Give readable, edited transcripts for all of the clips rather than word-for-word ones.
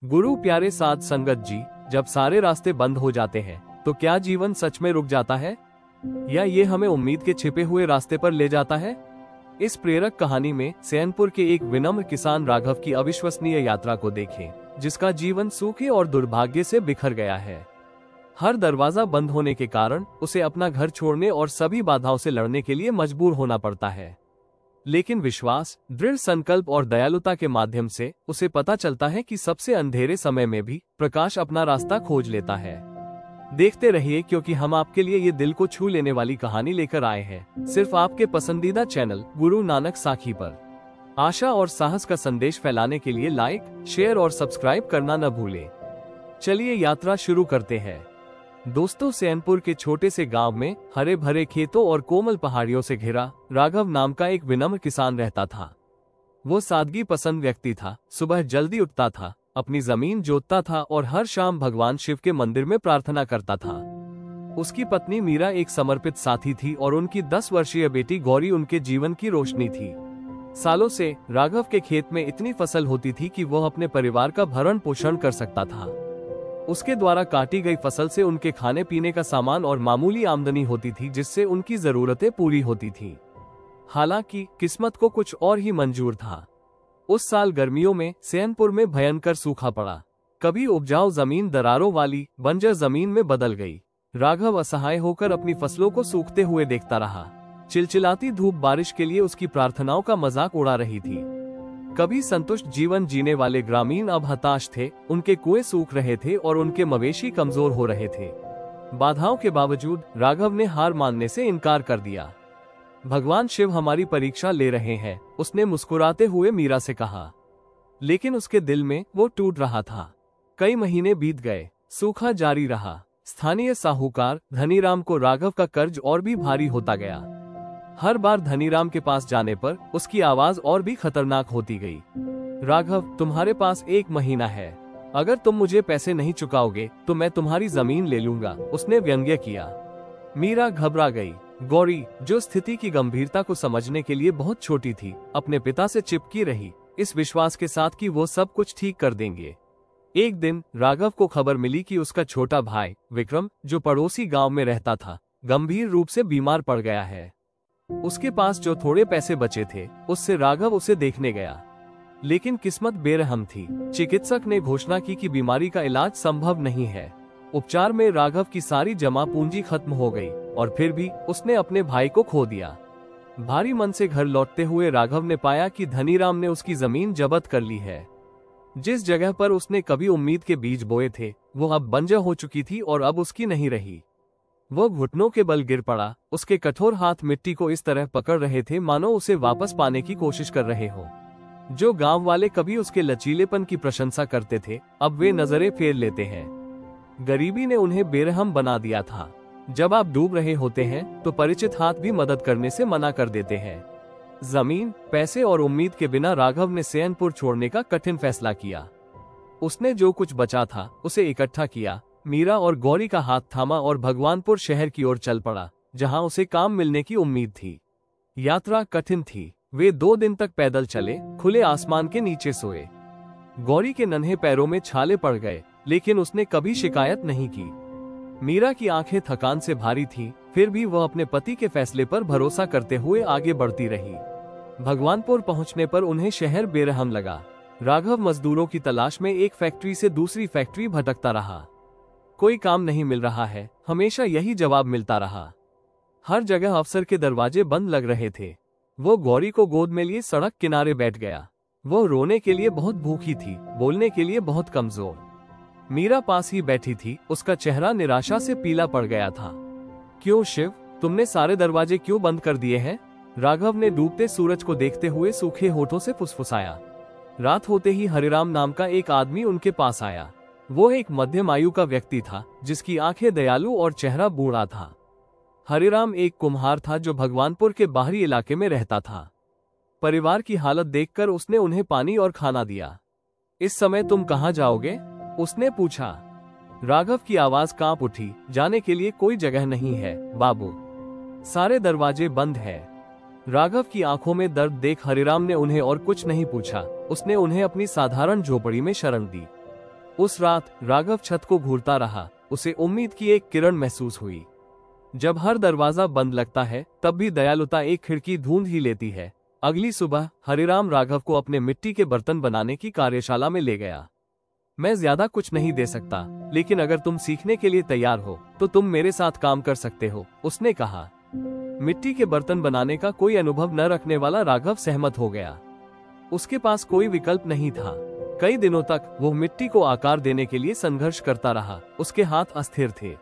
गुरु प्यारे साध संगत जी, जब सारे रास्ते बंद हो जाते हैं तो क्या जीवन सच में रुक जाता है, या ये हमें उम्मीद के छिपे हुए रास्ते पर ले जाता है? इस प्रेरक कहानी में सैनपुर के एक विनम्र किसान राघव की अविश्वसनीय यात्रा को देखें, जिसका जीवन सूखे और दुर्भाग्य से बिखर गया है। हर दरवाजा बंद होने के कारण उसे अपना घर छोड़ने और सभी बाधाओं से लड़ने के लिए मजबूर होना पड़ता है। लेकिन विश्वास, दृढ़ संकल्प और दयालुता के माध्यम से उसे पता चलता है कि सबसे अंधेरे समय में भी प्रकाश अपना रास्ता खोज लेता है। देखते रहिए, क्योंकि हम आपके लिए ये दिल को छू लेने वाली कहानी लेकर आए हैं, सिर्फ आपके पसंदीदा चैनल गुरु नानक साखी पर। आशा और साहस का संदेश फैलाने के लिए लाइक, शेयर और सब्सक्राइब करना न भूलें। चलिए यात्रा शुरू करते हैं। दोस्तों, सैनपुर के छोटे से गांव में हरे भरे खेतों और कोमल पहाड़ियों से घिरा राघव नाम का एक विनम्र किसान रहता था। वो सादगी पसंद व्यक्ति था। सुबह जल्दी उठता था, अपनी जमीन जोतता था और हर शाम भगवान शिव के मंदिर में प्रार्थना करता था। उसकी पत्नी मीरा एक समर्पित साथी थी और उनकी 10 वर्षीय बेटी गौरी उनके जीवन की रोशनी थी। सालों से राघव के खेत में इतनी फसल होती थी कि वह अपने परिवार का भरण पोषण कर सकता था। उसके द्वारा काटी गई फसल से उनके खाने पीने का सामान और मामूली आमदनी होती थी, जिससे उनकी जरूरतें पूरी होती थीं। हालांकि किस्मत को कुछ और ही मंजूर था। उस साल गर्मियों में सैनपुर में भयंकर सूखा पड़ा। कभी उपजाऊ जमीन दरारों वाली बंजर जमीन में बदल गई। राघव असहाय होकर अपनी फसलों को सूखते हुए देखता रहा। चिलचिलाती धूप बारिश के लिए उसकी प्रार्थनाओं का मजाक उड़ा रही थी। कभी संतुष्ट जीवन जीने वाले ग्रामीण अब हताश थे। उनके कुएं सूख रहे थे और उनके मवेशी कमजोर हो रहे थे। बाधाओं के बावजूद राघव ने हार मानने से इनकार कर दिया। भगवान शिव हमारी परीक्षा ले रहे हैं, उसने मुस्कुराते हुए मीरा से कहा। लेकिन उसके दिल में वो टूट रहा था। कई महीने बीत गए, सूखा जारी रहा। स्थानीय साहूकार धनीराम को राघव का कर्ज और भी भारी होता गया। हर बार धनीराम के पास जाने पर उसकी आवाज और भी खतरनाक होती गई। राघव, तुम्हारे पास 1 महीना है। अगर तुम मुझे पैसे नहीं चुकाओगे तो मैं तुम्हारी जमीन ले लूंगा, उसने व्यंग्य किया। मीरा घबरा गई। गौरी, जो स्थिति की गंभीरता को समझने के लिए बहुत छोटी थी, अपने पिता से चिपकी रही, इस विश्वास के साथ कि वो सब कुछ ठीक कर देंगे। एक दिन राघव को खबर मिली कि उसका छोटा भाई विक्रम, जो पड़ोसी गांव में रहता था, गंभीर रूप से बीमार पड़ गया है। उसके पास जो थोड़े पैसे बचे थे, उससे राघव उसे देखने गया। लेकिन किस्मत बेरहम थी। चिकित्सक ने घोषणा की कि बीमारी का इलाज संभव नहीं है। उपचार में राघव की सारी जमा पूंजी खत्म हो गई और फिर भी उसने अपने भाई को खो दिया। भारी मन से घर लौटते हुए राघव ने पाया कि धनीराम ने उसकी जमीन जब्त कर ली है। जिस जगह पर उसने कभी उम्मीद के बीज बोए थे, वो अब बंजर हो चुकी थी और अब उसकी नहीं रही। वो घुटनों के बल गिर पड़ा। उसके कठोर हाथ मिट्टी को इस तरह पकड़ रहे थे मानो उसे वापस पाने की कोशिश कर रहे हो। जो गांव वाले कभी उसके लचीलेपन की प्रशंसा करते थे, अब वे नजरें फेर लेते हैं। गरीबी ने उन्हें बेरहम बना दिया था। जब आप डूब रहे होते हैं तो परिचित हाथ भी मदद करने से मना कर देते हैं। जमीन, पैसे और उम्मीद के बिना राघव ने सैनपुर छोड़ने का कठिन फैसला किया। उसने जो कुछ बचा था उसे इकट्ठा किया, मीरा और गौरी का हाथ थामा और भगवानपुर शहर की ओर चल पड़ा, जहां उसे काम मिलने की उम्मीद थी। यात्रा कठिन थी। वे 2 दिन तक पैदल चले, खुले आसमान के नीचे सोए। गौरी के नन्हे पैरों में छाले पड़ गए, लेकिन उसने कभी शिकायत नहीं की। मीरा की आंखें थकान से भारी थीं, फिर भी वह अपने पति के फैसले पर भरोसा करते हुए आगे बढ़ती रही। भगवानपुर पहुंचने पर उन्हें शहर बेरहम लगा। राघव मजदूरों की तलाश में एक फैक्ट्री से दूसरी फैक्ट्री भटकता रहा। कोई काम नहीं मिल रहा है, हमेशा यही जवाब मिलता रहा। हर जगह अफसर के दरवाजे बंद लग रहे थे। वो गौरी को गोद में लिए सड़क किनारे बैठ गया। वो रोने के लिए बहुत भूखी थी, बोलने के लिए बहुत कमजोर। मीरा पास ही बैठी थी, उसका चेहरा निराशा से पीला पड़ गया था। क्यों शिव, तुमने सारे दरवाजे क्यों बंद कर दिए हैं? राघव ने डूबते सूरज को देखते हुए सूखे होठों से फुसफुसाया। रात होते ही हरिराम नाम का एक आदमी उनके पास आया। वो एक मध्यम आयु का व्यक्ति था, जिसकी आंखें दयालु और चेहरा बूढ़ा था। हरिराम एक कुम्हार था जो भगवानपुर के बाहरी इलाके में रहता था। परिवार की हालत देखकर उसने उन्हें पानी और खाना दिया। इस समय तुम कहाँ जाओगे? उसने पूछा। राघव की आवाज कांप उठी। जाने के लिए कोई जगह नहीं है बाबू, सारे दरवाजे बंद है। राघव की आंखों में दर्द देख हरिराम ने उन्हें और कुछ नहीं पूछा। उसने उन्हें अपनी साधारण झोपड़ी में शरण दी। उस रात राघव छत को घूरता रहा। उसे उम्मीद की एक किरण महसूस हुई। जब हर दरवाजा बंद लगता है तब भी दयालुता एक खिड़की ढूंढ ही लेती है। अगली सुबह हरिराम राघव को अपने मिट्टी के बर्तन बनाने की कार्यशाला में ले गया। मैं ज्यादा कुछ नहीं दे सकता, लेकिन अगर तुम सीखने के लिए तैयार हो तो तुम मेरे साथ काम कर सकते हो, उसने कहा। मिट्टी के बर्तन बनाने का कोई अनुभव न रखने वाला राघव सहमत हो गया। उसके पास कोई विकल्प नहीं था। कई दिनों तक वो मिट्टी को आकार देने के लिए संघर्ष करता रहा। उसके हाथ अस्थिर थे,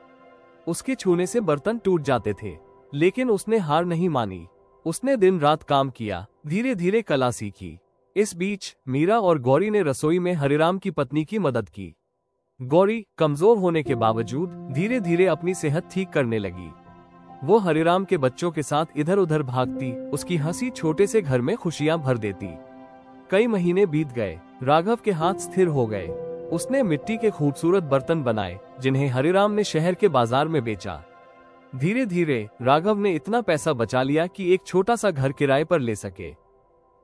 उसके छूने से बर्तन टूट जाते थे, लेकिन उसने हार नहीं मानी। उसने दिन रात काम किया, धीरे धीरे कला सीखी। इस बीच मीरा और गौरी ने रसोई में हरिराम की पत्नी की मदद की। गौरी कमजोर होने के बावजूद धीरे धीरे अपनी सेहत ठीक करने लगी। वो हरिराम के बच्चों के साथ इधर उधर भागती, उसकी हंसी छोटे से घर में खुशियां भर देती। कई महीने बीत गए, राघव के हाथ स्थिर हो गए। उसने मिट्टी के खूबसूरत बर्तन बनाए, जिन्हें हरिराम ने शहर के बाजार में बेचा। धीरे धीरे राघव ने इतना पैसा बचा लिया कि एक छोटा सा घर किराए पर ले सके।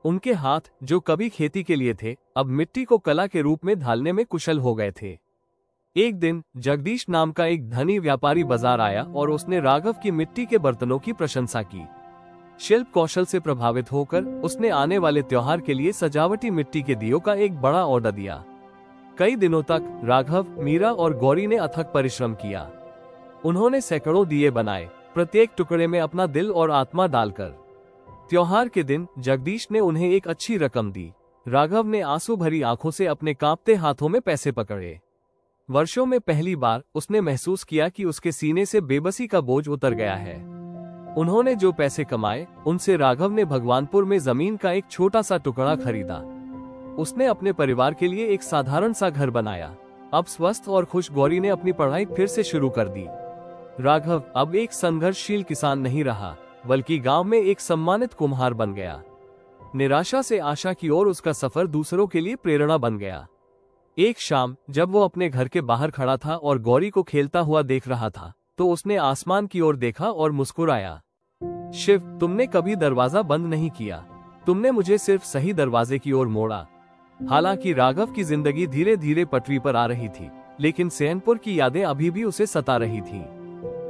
उनके हाथ, जो कभी खेती के लिए थे, अब मिट्टी को कला के रूप में ढालने में कुशल हो गए थे। एक दिन जगदीश नाम का एक धनी व्यापारी बाजार आया और उसने राघव की मिट्टी के बर्तनों की प्रशंसा की। शिल्प कौशल से प्रभावित होकर उसने आने वाले त्योहार के लिए सजावटी मिट्टी के दियों का एक बड़ा ऑर्डर दिया। कई दिनों तक राघव, मीरा और गौरी ने अथक परिश्रम किया। उन्होंने सैकड़ों दिए बनाए, प्रत्येक टुकड़े में अपना दिल और आत्मा डालकर। त्योहार के दिन जगदीश ने उन्हें एक अच्छी रकम दी। राघव ने आंसू भरी आंखों से अपने कांपते हाथों में पैसे पकड़े। वर्षों में पहली बार उसने महसूस किया कि उसके सीने से बेबसी का बोझ उतर गया है। उन्होंने जो पैसे कमाए, उनसे राघव ने भगवानपुर में जमीन का एक छोटा सा टुकड़ा खरीदा। उसने अपने परिवार के लिए एक साधारण सा घर बनाया। अब स्वस्थ और खुश गौरी ने अपनी पढ़ाई फिर से शुरू कर दी। राघव अब एक संघर्षशील किसान नहीं रहा, बल्कि गांव में एक सम्मानित कुम्हार बन गया। निराशा से आशा की ओर उसका सफर दूसरों के लिए प्रेरणा बन गया। एक शाम जब वो अपने घर के बाहर खड़ा था और गौरी को खेलता हुआ देख रहा था, तो उसने आसमान की ओर देखा और मुस्कुराया। शिव, तुमने कभी दरवाजा बंद नहीं किया, तुमने मुझे सिर्फ सही दरवाजे की ओर मोड़ा। हालांकि राघव की जिंदगी धीरे धीरे पटरी पर आ रही थी, लेकिन सैनपुर की यादें अभी भी उसे सता रही थीं।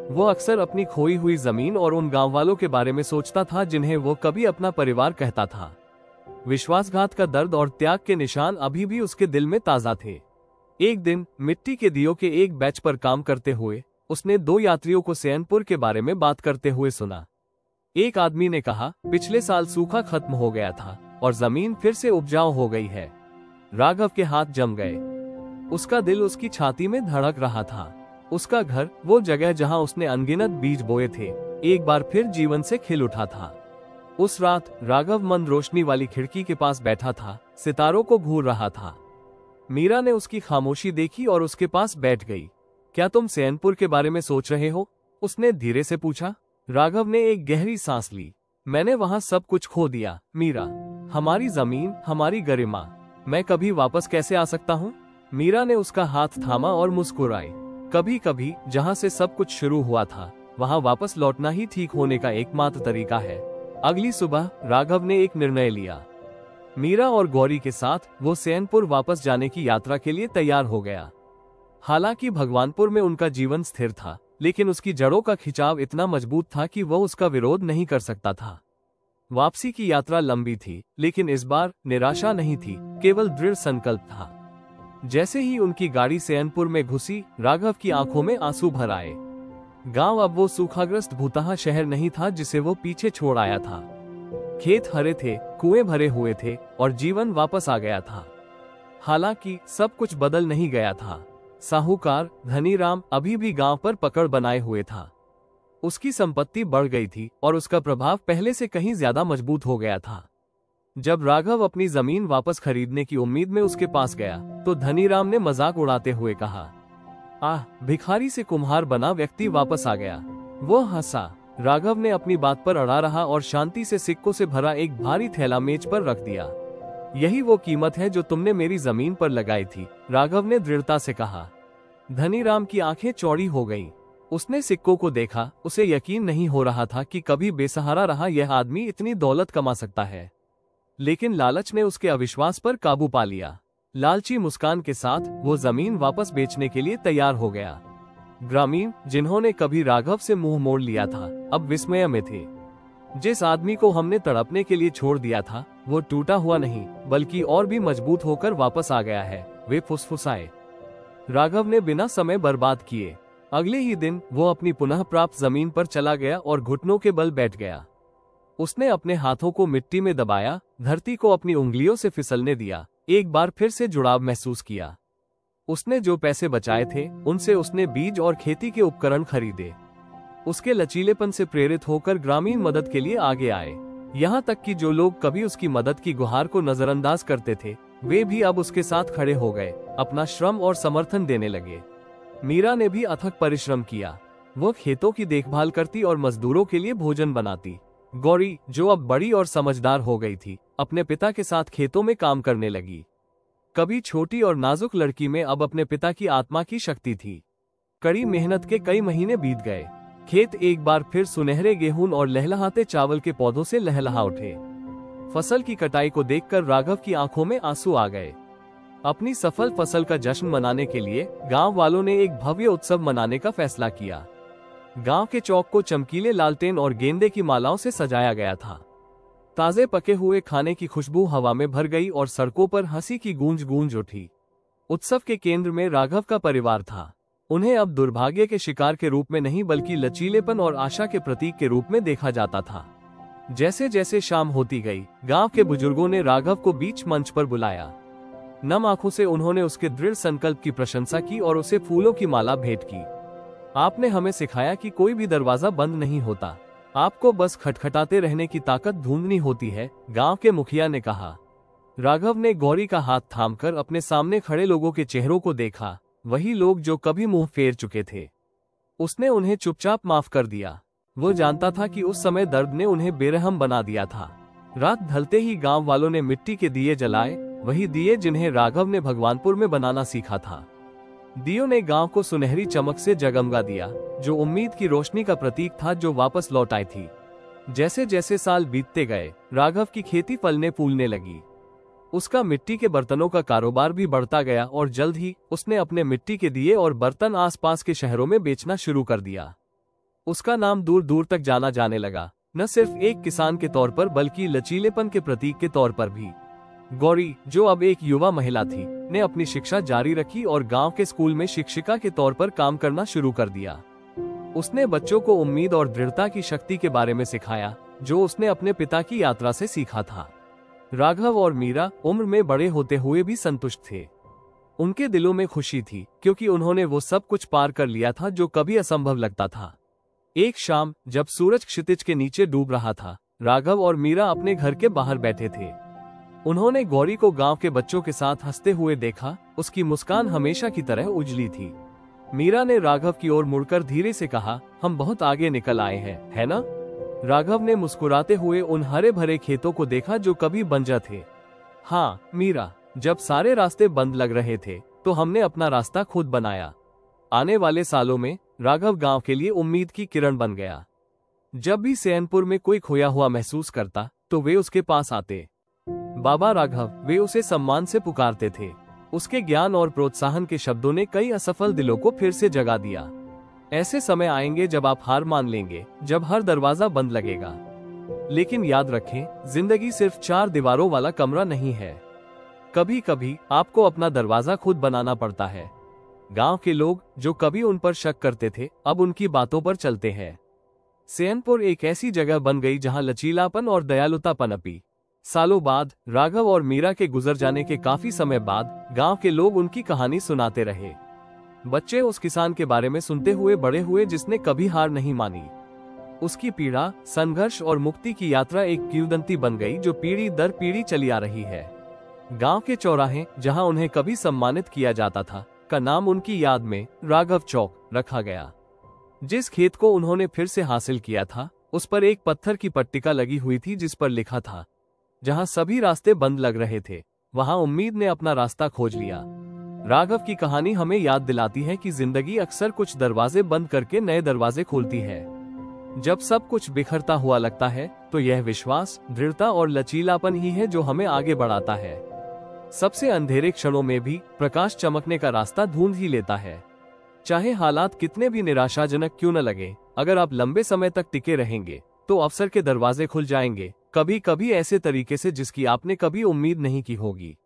वो अक्सर अपनी खोई हुई जमीन और उन गांव वालों के बारे में सोचता था जिन्हें वो कभी अपना परिवार कहता था। विश्वासघात का दर्द और त्याग के निशान अभी भी उसके दिल में ताजा थे। एक दिन मिट्टी के दियों के एक बैच पर काम करते हुए उसने दो यात्रियों को सैनपुर के बारे में बात करते हुए सुना। एक आदमी ने कहा, पिछले साल सूखा खत्म हो गया था और जमीन फिर से उपजाऊ हो गई है। राघव के हाथ जम गए। उसका दिल उसकी छाती में धड़क रहा था। उसका घर, वो जगह जहां उसने अनगिनत बीज बोए थे, एक बार फिर जीवन से खिल उठा था। उस रात राघव मंद रोशनी वाली खिड़की के पास बैठा था, सितारों को घूर रहा था। मीरा ने उसकी खामोशी देखी और उसके पास बैठ गई। क्या तुम सैनपुर के बारे में सोच रहे हो? उसने धीरे से पूछा। राघव ने एक गहरी सांस ली। मैंने वहां सब कुछ खो दिया मीरा, हमारी जमीन, हमारी गरिमा। मैं कभी वापस कैसे आ सकता हूँ? मीरा ने उसका हाथ थामा और मुस्कुराई। कभी कभी जहाँ से सब कुछ शुरू हुआ था, वहाँ वापस लौटना ही ठीक होने का एकमात्र तरीका है। अगली सुबह राघव ने एक निर्णय लिया। मीरा और गौरी के साथ वो सैनपुर वापस जाने की यात्रा के लिए तैयार हो गया। हालांकि भगवानपुर में उनका जीवन स्थिर था, लेकिन उसकी जड़ों का खिंचाव इतना मजबूत था कि वह उसका विरोध नहीं कर सकता था। वापसी की यात्रा लंबी थी, लेकिन इस बार निराशा नहीं थी, केवल दृढ़ संकल्प था। जैसे ही उनकी गाड़ी सैनपुर में घुसी, राघव की आंखों में आंसू भर आए। गांव अब वो सूखाग्रस्त भूतहा शहर नहीं था जिसे वो पीछे छोड़ आया था। खेत हरे थे, कुएं भरे हुए थे और जीवन वापस आ गया था। हालांकि सब कुछ बदल नहीं गया था। साहूकार धनीराम अभी भी गांव पर पकड़ बनाए हुए था। उसकी संपत्ति बढ़ गई थी और उसका प्रभाव पहले से कहीं ज्यादा मजबूत हो गया था। जब राघव अपनी जमीन वापस खरीदने की उम्मीद में उसके पास गया, तो धनीराम ने मजाक उड़ाते हुए कहा, आह, भिखारी से कुम्हार बना व्यक्ति वापस आ गया। वो हंसा। राघव ने अपनी बात पर अड़ा रहा और शांति से सिक्कों से भरा एक भारी थैला मेज पर रख दिया। यही वो कीमत है जो तुमने मेरी जमीन पर लगाई थी, राघव ने दृढ़ता से कहा। धनीराम की आंखें चौड़ी हो गईं। उसने सिक्कों को देखा। उसे यकीन नहीं हो रहा था कि कभी बेसहारा रहा यह आदमी इतनी दौलत कमा सकता है। लेकिन लालच ने उसके अविश्वास पर काबू पा लिया। लालची मुस्कान के साथ वो जमीन वापस बेचने के लिए तैयार हो गया। ग्रामीण, जिन्होंने कभी राघव से मुंह मोड़ लिया था, अब विस्मय में थे। जिस आदमी को हमने तड़पने के लिए छोड़ दिया था, वो टूटा हुआ नहीं बल्कि और भी मजबूत होकर वापस आ गया है, वे फुसफुसाए। राघव ने बिना समय बर्बाद किए अगले ही दिन वो अपनी पुनः प्राप्त जमीन पर चला गया और घुटनों के बल बैठ गया। उसने अपने हाथों को मिट्टी में दबाया, धरती को अपनी उंगलियों से फिसलने दिया, एक बार फिर से जुड़ाव महसूस किया। उसने जो पैसे बचाए थे उनसे उसने बीज और खेती के उपकरण खरीदे। उसके लचीलेपन से प्रेरित होकर ग्रामीण मदद के लिए आगे आए। यहाँ तक कि जो लोग कभी उसकी मदद की गुहार को नजरअंदाज करते थे, वे भी अब उसके साथ खड़े हो गए, अपना श्रम और समर्थन देने लगे। मीरा ने भी अथक परिश्रम किया। वो खेतों की देखभाल करती और मजदूरों के लिए भोजन बनाती। गौरी, जो अब बड़ी और समझदार हो गई थी, अपने पिता के साथ खेतों में काम करने लगी। कभी छोटी और नाजुक लड़की में अब अपने पिता की आत्मा की शक्ति थी। कड़ी मेहनत के कई महीने बीत गए। खेत एक बार फिर सुनहरे गेहूं और लहलहाते चावल के पौधों से लहलहा उठे। फसल की कटाई को देखकर राघव की आंखों में आंसू आ गए। अपनी सफल फसल का जश्न मनाने के लिए गांव वालों ने एक भव्य उत्सव मनाने का फैसला किया। गांव के चौक को चमकीले लालटेन और गेंदे की मालाओं से सजाया गया था। ताजे पके हुए खाने की खुशबू हवा में भर गई और सड़कों पर हंसी की गूंज गूंज उठी। उत्सव के केंद्र में राघव का परिवार था। उन्हें अब दुर्भाग्य के शिकार के रूप में नहीं बल्कि लचीलेपन और आशा के प्रतीक के रूप में देखा जाता था। जैसे जैसे शाम होती गई, गांव के बुजुर्गों ने राघव को बीच मंच पर बुलाया। नम आंखों से उन्होंने उसके दृढ़ संकल्प की प्रशंसा की और उसे फूलों की माला भेंट की। आपने हमें सिखाया कि कोई भी दरवाजा बंद नहीं होता, आपको बस खटखटाते रहने की ताकत ढूंढनी होती है, गांव के मुखिया ने कहा। राघव ने गौरी का हाथ थामकर अपने सामने खड़े लोगों के चेहरों को देखा, वही लोग जो कभी मुंह फेर चुके थे। उसने उन्हें चुपचाप माफ कर दिया। वो जानता था कि उस समय दर्द ने उन्हें बेरहम बना दिया था। रात ढलते ही गांव वालों ने मिट्टी के दिए जलाए, वही दिए जिन्हें राघव ने भगवानपुर में बनाना सीखा था। दियों ने गांव को सुनहरी चमक से जगमगा दिया, जो उम्मीद की रोशनी का प्रतीक था जो वापस लौट आई थी। जैसे जैसे साल बीतते गए, राघव की खेती फलने फूलने लगी। उसका मिट्टी के बर्तनों का कारोबार भी बढ़ता गया और जल्द ही उसने अपने मिट्टी के दिए और बर्तन आसपास के शहरों में बेचना शुरू कर दिया। उसका नाम दूर दूर तक जाना जाने लगा, न सिर्फ एक किसान के तौर पर बल्कि लचीलेपन के प्रतीक के तौर पर भी। गौरी, जो अब एक युवा महिला थी, ने अपनी शिक्षा जारी रखी और गांव के स्कूल में शिक्षिका के तौर पर काम करना शुरू कर दिया। उसने बच्चों को उम्मीद और दृढ़ता की शक्ति के बारे में सिखाया, जो उसने अपने पिता की यात्रा से सीखा था। राघव और मीरा उम्र में बड़े होते हुए भी संतुष्ट थे। उनके दिलों में खुशी थी, क्योंकि उन्होंने वो सब कुछ पार कर लिया था जो कभी असंभव लगता था। एक शाम जब सूरज क्षितिज के नीचे डूब रहा था, राघव और मीरा अपने घर के बाहर बैठे थे। उन्होंने गौरी को गांव के बच्चों के साथ हंसते हुए देखा। उसकी मुस्कान हमेशा की तरह उजली थी। मीरा ने राघव की ओर मुड़कर धीरे से कहा, हम बहुत आगे निकल आए हैं, है ना? राघव ने मुस्कुराते हुए उन हरे भरे खेतों को देखा जो कभी बंजर थे। हाँ मीरा, जब सारे रास्ते बंद लग रहे थे तो हमने अपना रास्ता खुद बनाया। आने वाले सालों में राघव गांव के लिए उम्मीद की किरण बन गया। जब भी सैनपुर में कोई खोया हुआ महसूस करता तो वे उसके पास आते। बाबा राघव, वे उसे सम्मान से पुकारते थे। उसके ज्ञान और प्रोत्साहन के शब्दों ने कई असफल दिलों को फिर से जगा दिया। ऐसे समय आएंगे जब आप हार मान लेंगे, जब हर दरवाजा बंद लगेगा। लेकिन याद रखें, जिंदगी सिर्फ 4 दीवारों वाला कमरा नहीं है। कभी कभी आपको अपना दरवाजा खुद बनाना पड़ता है। गांव के लोग जो कभी उन पर शक करते थे, अब उनकी बातों पर चलते हैं। सैनपुर एक ऐसी जगह बन गई जहां लचीलापन और दयालुता पनपी। सालों बाद राघव और मीरा के गुजर जाने के काफी समय बाद गांव के लोग उनकी कहानी सुनाते रहे। बच्चे उस किसान के बारे में सुनते हुए बड़े हुए जिसने कभी हार नहीं मानी। उसकी पीड़ा, संघर्ष और मुक्ति की यात्रा एक किंवदंती बन गई जो पीढ़ी दर पीढ़ी चली आ रही है। गांव के चौराहे जहां उन्हें कभी सम्मानित किया जाता था, का नाम उनकी याद में राघव चौक रखा गया। जिस खेत को उन्होंने फिर से हासिल किया था, उस पर एक पत्थर की पट्टिका लगी हुई थी जिस पर लिखा था, जहां सभी रास्ते बंद लग रहे थे, वहां उम्मीद ने अपना रास्ता खोज लिया। राघव की कहानी हमें याद दिलाती है कि जिंदगी अक्सर कुछ दरवाजे बंद करके नए दरवाजे खोलती है। जब सब कुछ बिखरता हुआ लगता है तो यह विश्वास, दृढ़ता और लचीलापन ही है जो हमें आगे बढ़ाता है। सबसे अंधेरे क्षणों में भी प्रकाश चमकने का रास्ता ढूंढ ही लेता है। चाहे हालात कितने भी निराशाजनक क्यों न लगे, अगर आप लंबे समय तक टिके रहेंगे तो अवसर के दरवाजे खुल जाएंगे, कभी कभी ऐसे तरीके से जिसकी आपने कभी उम्मीद नहीं की होगी।